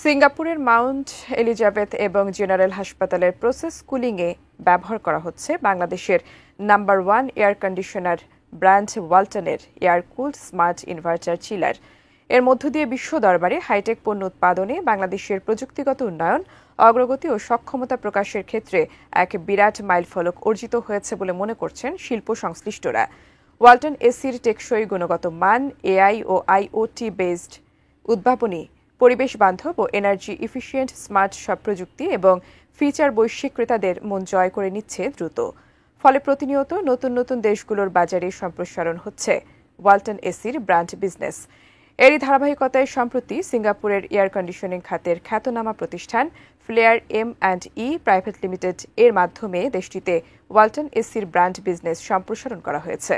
সিঙ্গাপুরের Mount Elizabeth এবং general হাসপাতালের প্রসেস কুলিংয়ে ব্যবহার করা হচ্ছে বাংলাদেশের নাম্বার 1 এয়ার কন্ডিশনার ব্র্যান্ড ওয়ালটনের air cooled smart inverter chiller. এর মধ্য দিয়ে বিশ্ব দরবারে হাইটেক পণ্য উৎপাদনে বাংলাদেশের প্রযুক্তিগত উন্নয়ন, অগ্রগতি ও সক্ষমতা প্রকাশের ক্ষেত্রে এক বিরাট মাইলফলক অর্জিত হয়েছে বলে মনে করছেন শিল্প সংশ্লিষ্টরা। ওয়ালটন এসির টেকসই গুণগত মান, এআই ও আইওটি বেসড উদ্ভাবনী, পরিবেশ বান্ধব ও এনার্জি ইফিশিয়েন্ট স্মার্ট সব প্রযুক্তি এবং ফিচার বৈশ্বিক ক্রেতাদের মন জয় করে নিচ্ছে দ্রুত। ফলে প্রতিনিয়ত নতুন নতুন দেশগুলোর বাজারে সম্প্রসারণ হচ্ছে ওয়ালটন এসির ব্র্যান্ড বিজনেস। এরই ধারাবাহিকতায় সম্প্রতি সিঙ্গাপুরের এয়ার কন্ডিশনিং খাতের খ্যাতনামা প্রতিষ্ঠান ফ্লেয়ার M&E প্রাইভেট লিমিটেড এর মাধ্যমে দেশটিতে ওয়ালটন এসির ব্র্যান্ড বিজনেস সম্প্রসারণ করা হয়েছে।